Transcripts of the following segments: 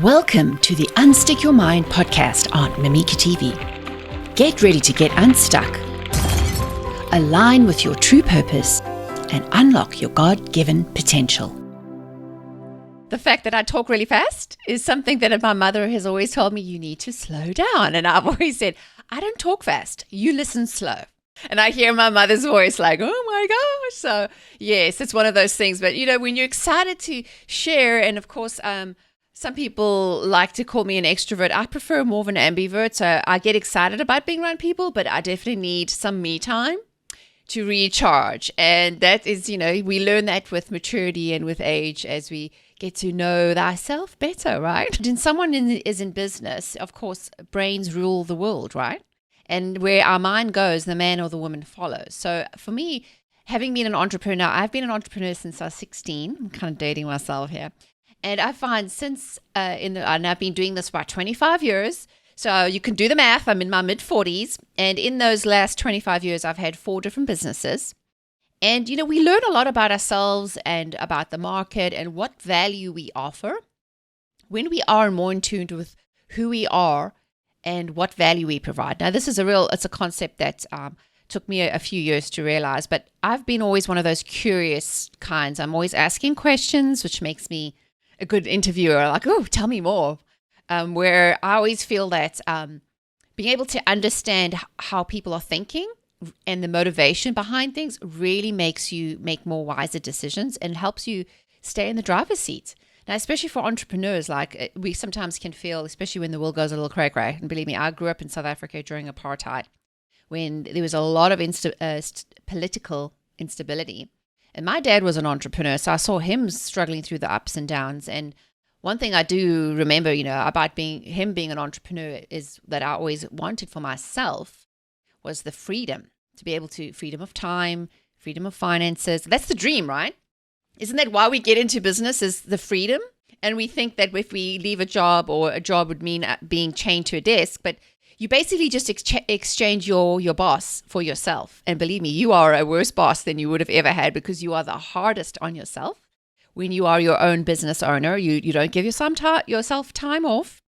Welcome to the Unstick Your Mind podcast on Mimika TV. Get ready to get unstuck, align with your true purpose, and unlock your God-given potential. The fact that I talk really fast is something that my mother has always told me, you need to slow down. And I've always said, I don't talk fast, you listen slow. And I hear my mother's voice like, oh my gosh. So yes, it's one of those things. But when you're excited to share, and of course, some people like to call me an extrovert. I prefer more of an ambivert. So I get excited about being around people, but I definitely need some me time to recharge. And that is, we learn that with maturity and with age as we get to know thyself better, right? And someone is in business, of course, brains rule the world, right? And where our mind goes, the man or the woman follows. So for me, having been an entrepreneur, I've been an entrepreneur since I was 16. I'm kind of dating myself here. And I find since, and I've been doing this for about 25 years, so you can do the math, I'm in my mid-40s, and in those last 25 years, I've had 4 different businesses. And, we learn a lot about ourselves and about the market and what value we offer when we are more in tune with who we are and what value we provide. Now, this is it's a concept that took me a few years to realize, but I've been always one of those curious kinds. I'm always asking questions, which makes me a good interviewer, like, oh, tell me more. Where I always feel that being able to understand how people are thinking and the motivation behind things really makes you make more wiser decisions and helps you stay in the driver's seat. Now, especially for entrepreneurs, like we sometimes can feel, especially when the world goes a little cray-cray. And believe me, I grew up in South Africa during apartheid when there was a lot of political instability. And my dad was an entrepreneur, so I saw him struggling through the ups and downs. And one thing I do remember, about him being an entrepreneur is that I always wanted for myself was the freedom freedom of time, freedom of finances. That's the dream, right? Isn't that why we get into business, is the freedom? And we think that if we leave a job, or a job would mean being chained to a desk, but you basically just exchange your boss for yourself. And believe me, you are a worse boss than you would have ever had, because you are the hardest on yourself. When you are your own business owner, you don't give yourself time off.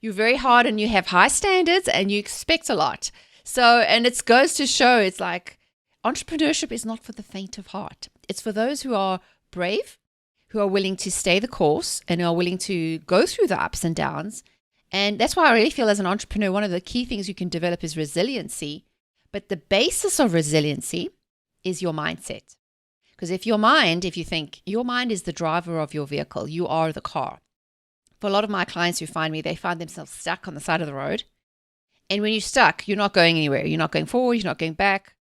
You're very hard and you have high standards and you expect a lot. So, and it goes to show, it's like entrepreneurship is not for the faint of heart. It's for those who are brave, who are willing to stay the course and are willing to go through the ups and downs. And that's why I really feel as an entrepreneur, one of the key things you can develop is resiliency. But the basis of resiliency is your mindset. Because if you think your mind is the driver of your vehicle, you are the car. For a lot of my clients who find me, they find themselves stuck on the side of the road. And when you're stuck, you're not going anywhere. You're not going forward, you're not going back.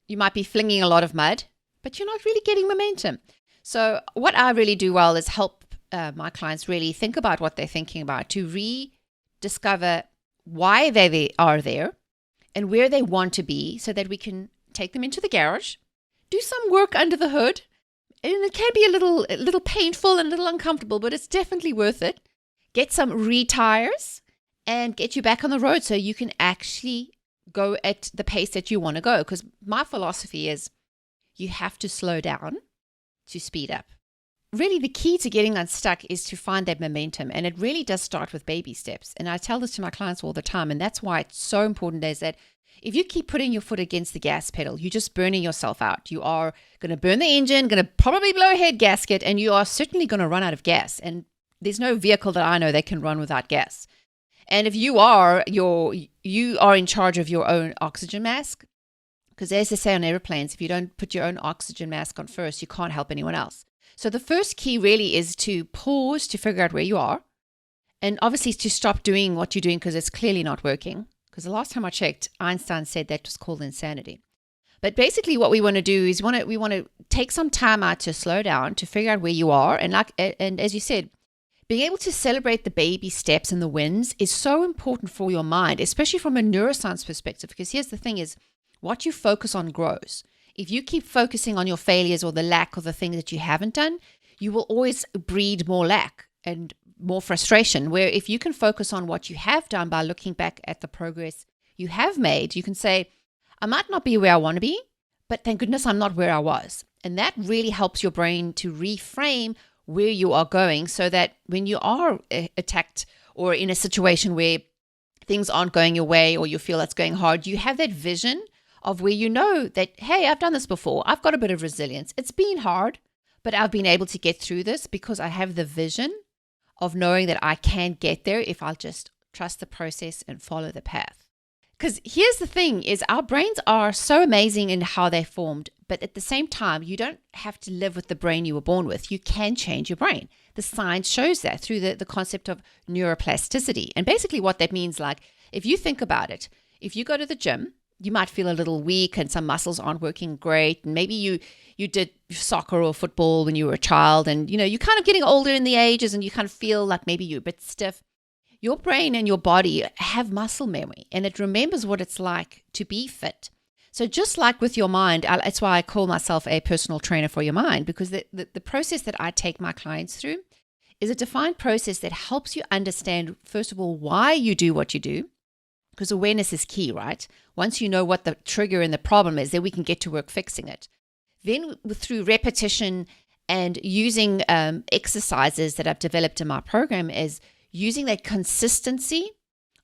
You might be flinging a lot of mud, but you're not really getting momentum. So what I really do well is help my clients really think about what they're thinking about, to rediscover why they are there and where they want to be, so that we can take them into the garage, do some work under the hood. And it can be a little painful and a little uncomfortable, but it's definitely worth it. Get some retires and get you back on the road so you can actually go at the pace that you want to go. Because my philosophy is you have to slow down to speed up. Really, the key to getting unstuck is to find that momentum. And it really does start with baby steps. And I tell this to my clients all the time. And that's why it's so important, is that if you keep putting your foot against the gas pedal, you're just burning yourself out. You are going to burn the engine, going to probably blow a head gasket, and you are certainly going to run out of gas. And there's no vehicle that I know that can run without gas. And if you are in charge of your own oxygen mask, because as they say on airplanes, if you don't put your own oxygen mask on first, you can't help anyone else. So the first key really is to pause to figure out where you are, and obviously to stop doing what you're doing because it's clearly not working. Because the last time I checked, Einstein said that was called insanity. But basically what we want to do is we want to take some time out to slow down, to figure out where you are. And as you said, being able to celebrate the baby steps and the wins is so important for your mind, especially from a neuroscience perspective. Because here's the thing is, what you focus on grows. If you keep focusing on your failures or the lack of the things that you haven't done, you will always breed more lack and more frustration. Where if you can focus on what you have done by looking back at the progress you have made, you can say, I might not be where I want to be, but thank goodness I'm not where I was. And that really helps your brain to reframe where you are going, so that when you are attacked or in a situation where things aren't going your way or you feel that's going hard, you have that vision of where you know that, hey, I've done this before. I've got a bit of resilience. It's been hard, but I've been able to get through this because I have the vision of knowing that I can get there if I'll just trust the process and follow the path. Because here's the thing is our brains are so amazing in how they're formed, but at the same time, you don't have to live with the brain you were born with. You can change your brain. The science shows that through the concept of neuroplasticity. And basically what that means, like, if you think about it, if you go to the gym, you might feel a little weak and some muscles aren't working great. And maybe you did soccer or football when you were a child, and you're kind of getting older in the ages and you kind of feel like maybe you're a bit stiff. Your brain and your body have muscle memory, and it remembers what it's like to be fit. So just like with your mind, that's why I call myself a personal trainer for your mind, because the process that I take my clients through is a defined process that helps you understand, first of all, why you do what you do, because awareness is key, right? Once you know what the trigger and the problem is, then we can get to work fixing it. Then through repetition and using exercises that I've developed in my program is using that consistency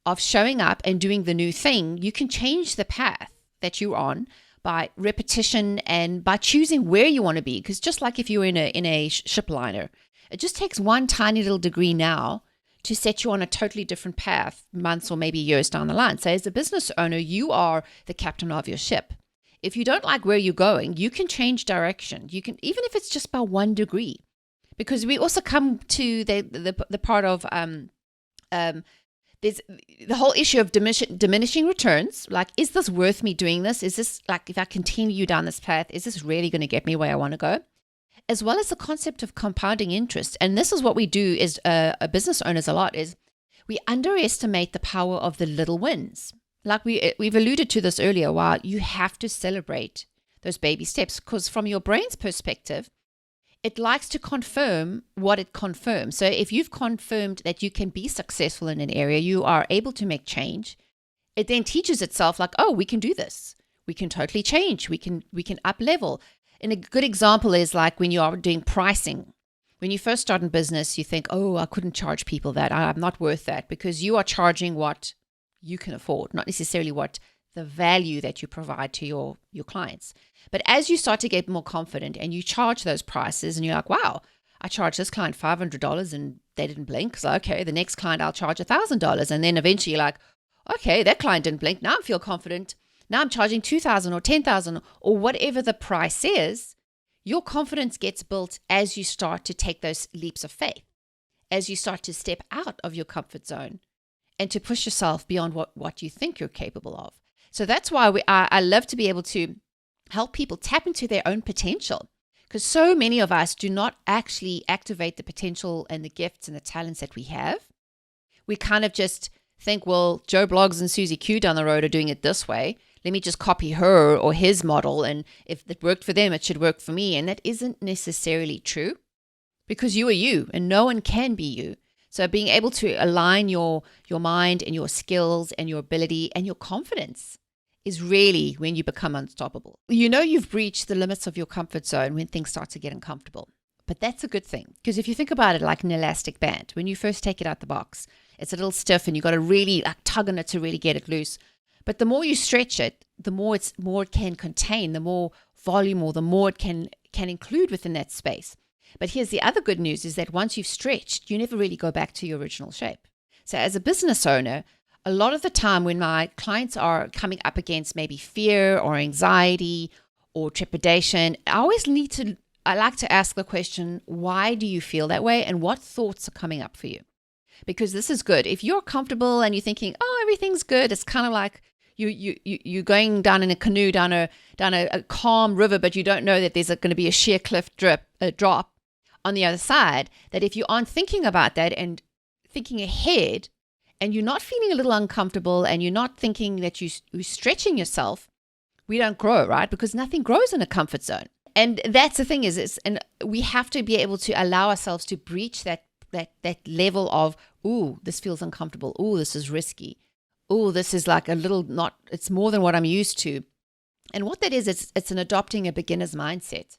of showing up and doing the new thing, you can change the path that you're on by repetition and by choosing where you want to be. Because just like if you're in a ship liner, it just takes one tiny little degree now to set you on a totally different path months or maybe years down the line. So as a business owner, you are the captain of your ship. If you don't like where you're going, you can change direction. You can, even if it's just by 1 degree. Because we also come to the part of there's the whole issue of diminishing returns. Like, is this worth me doing this? Is this, like, if I continue down this path, is this really going to get me where I want to go? As well as the concept of compounding interest. And this is what we do as business owners a lot, is we underestimate the power of the little wins. Like we've alluded to this earlier, while you have to celebrate those baby steps, because from your brain's perspective, it likes to confirm what it confirms. So if you've confirmed that you can be successful in an area, you are able to make change, it then teaches itself like, oh, we can do this. We can totally change. We can up level. And a good example is like when you are doing pricing. When you first start in business, you think, oh, I couldn't charge people that. I'm not worth that, because you are charging what you can afford, not necessarily what the value that you provide to your clients. But as you start to get more confident and you charge those prices and you're like, wow, I charged this client $500 and they didn't blink. So, okay, the next client I'll charge $1,000. And then eventually you're like, okay, that client didn't blink. Now I feel confident. Now I'm charging $2,000 or $10,000 or whatever the price is. Your confidence gets built as you start to take those leaps of faith, as you start to step out of your comfort zone and to push yourself beyond what you think you're capable of. So that's why I love to be able to help people tap into their own potential, because so many of us do not actually activate the potential and the gifts and the talents that we have. We kind of just think, well, Joe Bloggs and Susie Q down the road are doing it this way. Let me just copy her or his model. And if it worked for them, it should work for me. And that isn't necessarily true, because you are you and no one can be you. So being able to align your mind and your skills and your ability and your confidence is really when you become unstoppable. You know you've reached the limits of your comfort zone when things start to get uncomfortable. But that's a good thing, because if you think about it like an elastic band, when you first take it out the box, it's a little stiff and you got to really tug on it to really get it loose. But the more you stretch it, the more it can contain, the more volume or the more it can include within that space. But here's the other good news, is that once you've stretched, you never really go back to your original shape. So as a business owner, a lot of the time when my clients are coming up against maybe fear or anxiety or trepidation, I like to ask the question, why do you feel that way and what thoughts are coming up for you? Because this is good. If you're comfortable and you're thinking, oh, everything's good, it's kind of like you're going down in a canoe down a calm river, but you don't know that there's going to be a sheer cliff drop on the other side, that if you aren't thinking about that and thinking ahead, and you're not feeling a little uncomfortable and you're not thinking that you're stretching yourself, we don't grow, right? Because nothing grows in a comfort zone. And that's the thing and we have to be able to allow ourselves to breach that level of, ooh, this feels uncomfortable. Ooh, this is risky. Ooh, this is like it's more than what I'm used to. And what that is, it's an adopting a beginner's mindset.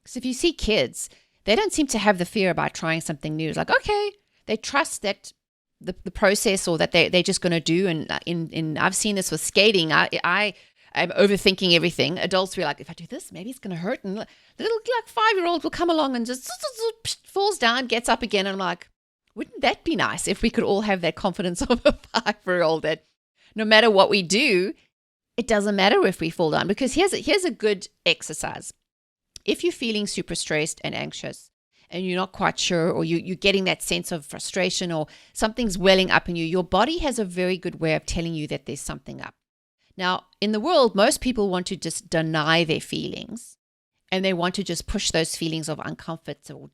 Because if you see kids, they don't seem to have the fear about trying something new. It's like, okay, they trust that the process, or that they're just going to do. And in I've seen this with skating. I'm overthinking everything. Adults will be like, if I do this, maybe it's going to hurt. And the little 5-year-old will come along and just falls down, gets up again. And I'm like, wouldn't that be nice if we could all have that confidence of a 5-year-old, that no matter what we do, it doesn't matter if we fall down? Because here's a good exercise. If you're feeling super stressed and anxious and you're not quite sure, or you're getting that sense of frustration, or something's welling up in you, your body has a very good way of telling you that there's something up. Now, in the world, most people want to just deny their feelings, and they want to just push those feelings of uncomfort or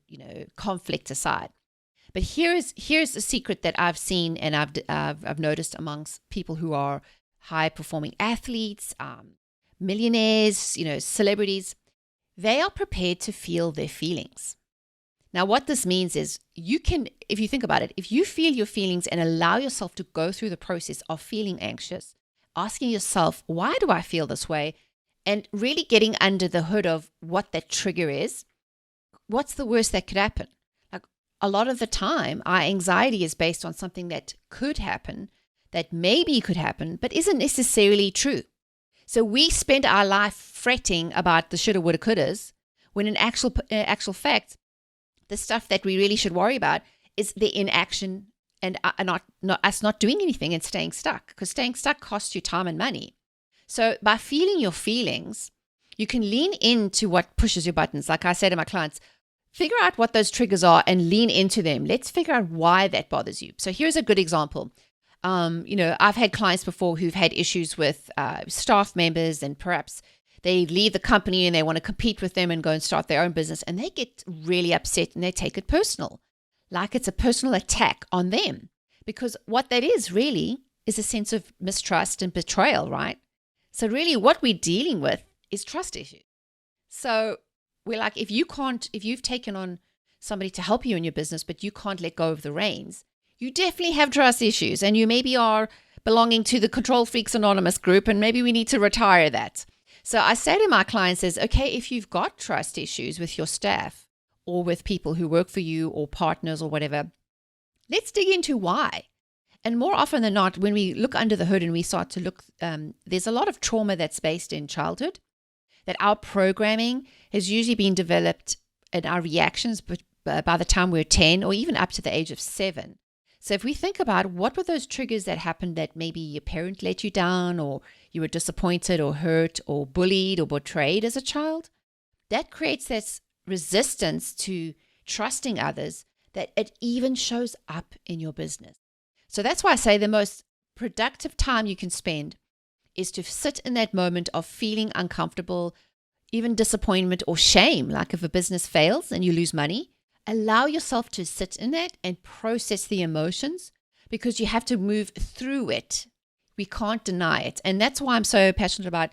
conflict aside. But here's a secret that I've seen and I've noticed amongst people who are high performing athletes, millionaires, celebrities. They are prepared to feel their feelings. Now, what this means is if you think about it, if you feel your feelings and allow yourself to go through the process of feeling anxious, asking yourself, why do I feel this way? And really getting under the hood of what that trigger is, what's the worst that could happen? Like, a lot of the time, our anxiety is based on something that could happen, that maybe could happen, but isn't necessarily true. So we spend our life fretting about the shoulda, woulda, couldas, when in actual fact, the stuff that we really should worry about is the inaction and not us not doing anything and staying stuck, because staying stuck costs you time and money. So by feeling your feelings, you can lean into what pushes your buttons. Like I say to my clients, figure out what those triggers are and lean into them. Let's figure out why that bothers you. So here's a good example. I've had clients before who've had issues with staff members, and perhaps they leave the company and they want to compete with them and go and start their own business, and they get really upset and they take it personal, like it's a personal attack on them. Because what that is really is a sense of mistrust and betrayal, right? So really what we're dealing with is trust issues. So we're like, if you've taken on somebody to help you in your business, but you can't let go of the reins, you definitely have trust issues, and you maybe are belonging to the Control Freaks Anonymous group, and maybe we need to retire that. So I say to my clients is, okay, if you've got trust issues with your staff or with people who work for you or partners or whatever, let's dig into why. And more often than not, when we look under the hood and we start to look, there's a lot of trauma that's based in childhood, that our programming has usually been developed and our reactions by the time we're 10 or even up to the age of 7. So if we think about what were those triggers that happened, that maybe your parent let you down, or you were disappointed or hurt or bullied or betrayed as a child, that creates this resistance to trusting others, that it even shows up in your business. So that's why I say the most productive time you can spend is to sit in that moment of feeling uncomfortable, even disappointment or shame, like if a business fails and you lose money. Allow yourself to sit in it and process the emotions, because you have to move through it. We can't deny it. And that's why I'm so passionate about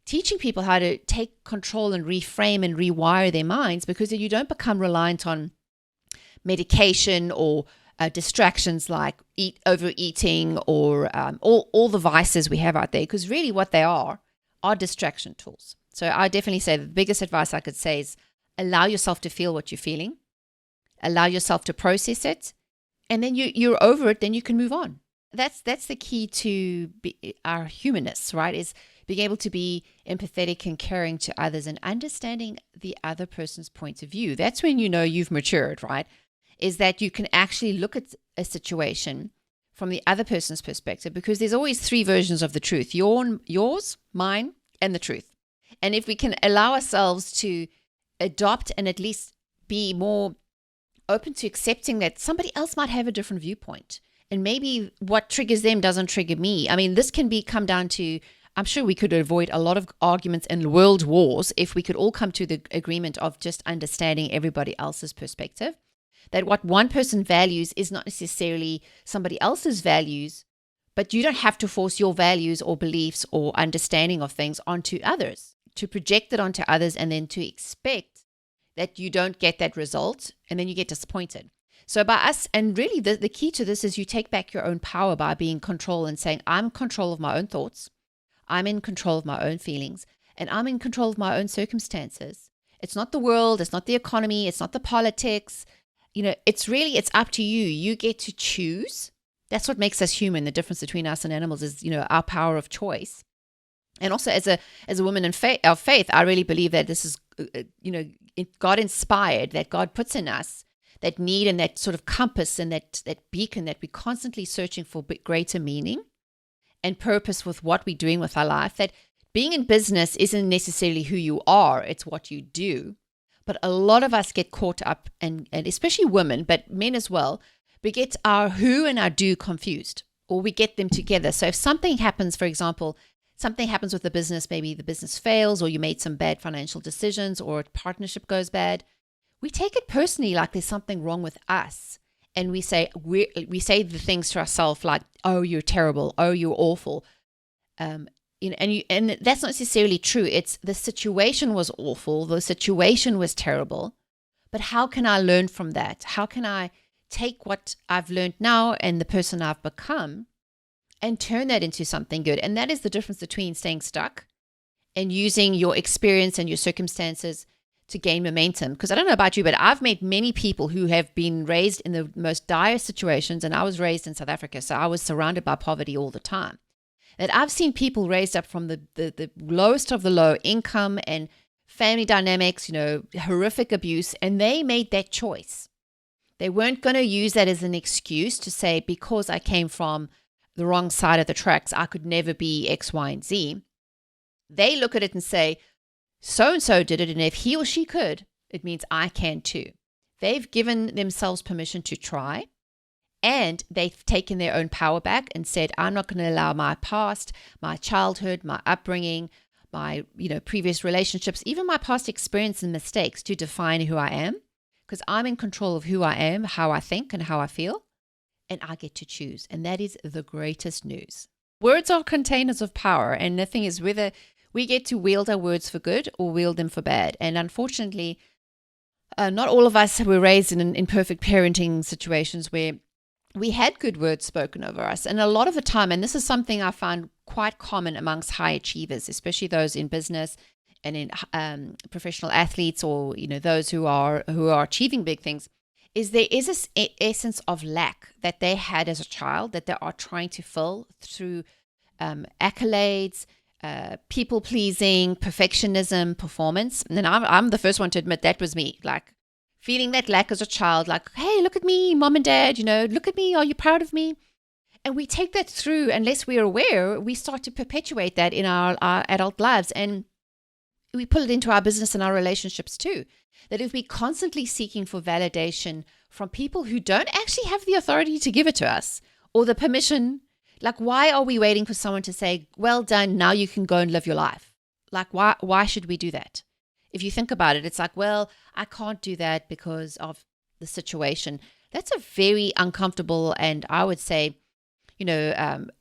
teaching people how to take control and reframe and rewire their minds, because you don't become reliant on medication or distractions like overeating or all the vices we have out there, because really what they are distraction tools. So I definitely say the biggest advice I could say is allow yourself to feel what you're feeling. Allow yourself to process it, and then you're over it, then you can move on. That's the key to our humanness, right? Is being able to be empathetic and caring to others and understanding the other person's point of view. That's when you know you've matured, right? Is that you can actually look at a situation from the other person's perspective, because there's always 3 versions of the truth: yours, mine, and the truth. And if we can allow ourselves to adopt and at least be more open to accepting that somebody else might have a different viewpoint, and maybe what triggers them doesn't trigger me. I mean, this can come down to, I'm sure we could avoid a lot of arguments and world wars if we could all come to the agreement of just understanding everybody else's perspective, that what one person values is not necessarily somebody else's values, but you don't have to force your values or beliefs or understanding of things onto others, to project it onto others and then to expect that you don't get that result, and then you get disappointed. So by us, and really the key to this is you take back your own power by being in control and saying, I'm in control of my own thoughts, I'm in control of my own feelings, and I'm in control of my own circumstances. It's not the world. It's not the economy. It's not the politics. It's up to you. You get to choose. That's what makes us human. The difference between us and animals is, our power of choice. And also as a woman of faith, I really believe that this is, God inspired, that God puts in us that need and that sort of compass and that beacon that we're constantly searching for greater meaning and purpose with what we're doing with our life. That being in business isn't necessarily who you are, it's what you do. But a lot of us get caught up, and especially women, but men as well, we get our who and our do confused, or we get them together. So if something happens, for example, something happens with the business, maybe the business fails, or you made some bad financial decisions, or a partnership goes bad, we take it personally, like there's something wrong with us. And we say the things to ourselves like, oh, you're terrible, oh, you're awful. And that's not necessarily true. It's the situation was awful, the situation was terrible. But how can I learn from that? How can I take what I've learned now and the person I've become and turn that into something good? And that is the difference between staying stuck and using your experience and your circumstances to gain momentum. Because I don't know about you, but I've met many people who have been raised in the most dire situations. And I was raised in South Africa, so I was surrounded by poverty all the time. That I've seen people raised up from the lowest of the low income and family dynamics, horrific abuse, and they made that choice. They weren't going to use that as an excuse to say, because I came from the wrong side of the tracks, I could never be X, Y, and Z. They look at it and say, so-and-so did it, and if he or she could, it means I can too. They've given themselves permission to try, and they've taken their own power back and said, I'm not going to allow my past, my childhood, my upbringing, my previous relationships, even my past experience and mistakes to define who I am, because I'm in control of who I am, how I think, and how I feel, and I get to choose. And that is the greatest news. Words are containers of power, and the thing is whether we get to wield our words for good or wield them for bad. And unfortunately, not all of us were raised in imperfect parenting situations where we had good words spoken over us. And a lot of the time, and this is something I find quite common amongst high achievers, especially those in business and in professional athletes, or those who are achieving big things, is there is this essence of lack that they had as a child that they are trying to fill through accolades, people pleasing, perfectionism, performance. And I'm the first one to admit that was me, like feeling that lack as a child, like, hey, look at me, mom and dad, look at me, are you proud of me? And we take that through, unless we're aware, we start to perpetuate that in our adult lives. And we pull it into our business and our relationships too. That if we're constantly seeking for validation from people who don't actually have the authority to give it to us, or the permission, like, why are we waiting for someone to say, well done, now you can go and live your life? Like, why should we do that? If you think about it, it's like, well, I can't do that because of the situation. That's a very uncomfortable and, I would say,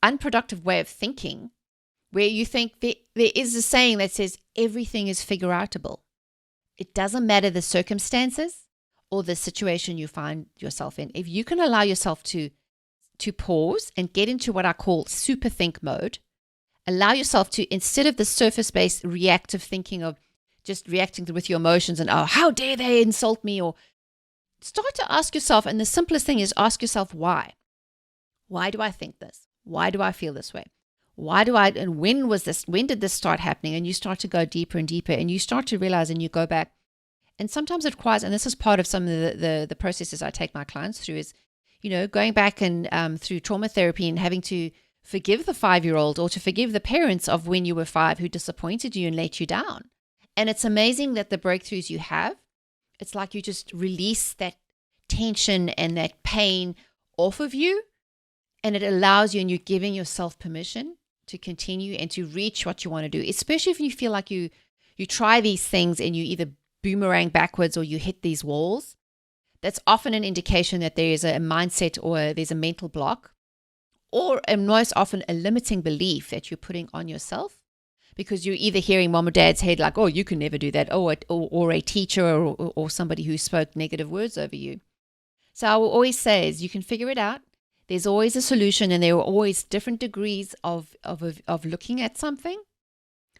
unproductive way of thinking, where you think there is a saying that says everything is figure outable. It doesn't matter the circumstances or the situation you find yourself in. If you can allow yourself to pause and get into what I call super think mode, allow yourself to, instead of the surface-based reactive thinking of just reacting with your emotions and, oh, how dare they insult me, or start to ask yourself, and the simplest thing is ask yourself why. Why do I think this? Why do I feel this way? And when did this start happening? And you start to go deeper and deeper, and you start to realize, and you go back. And sometimes it requires, and this is part of some of the processes I take my clients through, is, going back and through trauma therapy and having to forgive the 5-year-old or to forgive the parents of when you were 5 who disappointed you and let you down. And it's amazing that the breakthroughs you have, it's like you just release that tension and that pain off of you, and it allows you, and you're giving yourself permission to continue and to reach what you want to do, especially if you feel like you try these things and you either boomerang backwards or you hit these walls. That's often an indication that there is a mindset or there's a mental block, or most often a limiting belief that you're putting on yourself, because you're either hearing mom or dad's head like, oh, you can never do that, or a teacher or somebody who spoke negative words over you. So I will always say is you can figure it out. There's always a solution, and there are always different degrees of looking at something.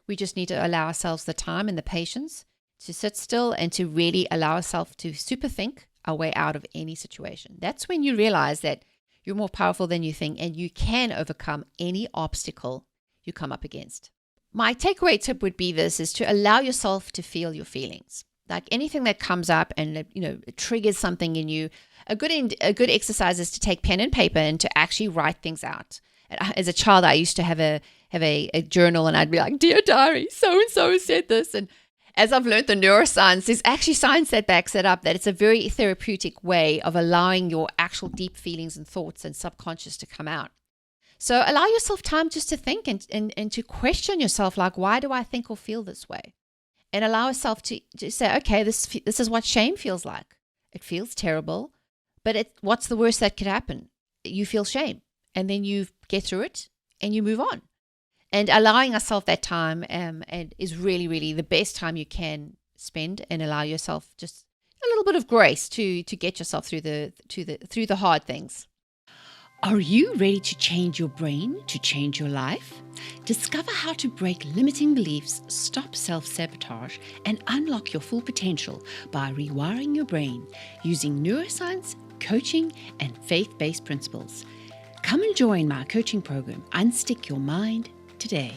We just need to allow ourselves the time and the patience to sit still and to really allow ourselves to super think our way out of any situation. That's when you realize that you're more powerful than you think and you can overcome any obstacle you come up against. My takeaway tip would be this, is to allow yourself to feel your feelings. Like anything that comes up and it triggers something in you, a good exercise is to take pen and paper and to actually write things out. As a child, I used to have a journal, and I'd be like, "Dear diary, so and so said this." And as I've learned the neuroscience, there's actually science that backs it up, that it's a very therapeutic way of allowing your actual deep feelings and thoughts and subconscious to come out. So allow yourself time just to think and to question yourself, like, why do I think or feel this way? And allow yourself to say, okay, this is what shame feels like. It feels terrible, but what's the worst that could happen? You feel shame, and then you get through it and you move on. And allowing yourself that time and is really, really the best time you can spend, and allow yourself just a little bit of grace to get yourself through the hard things. Are you ready to change your brain to change your life? Discover how to break limiting beliefs, stop self-sabotage, and unlock your full potential by rewiring your brain using neuroscience, coaching, and faith-based principles. Come and join my coaching program, Unstick Your Mind, today.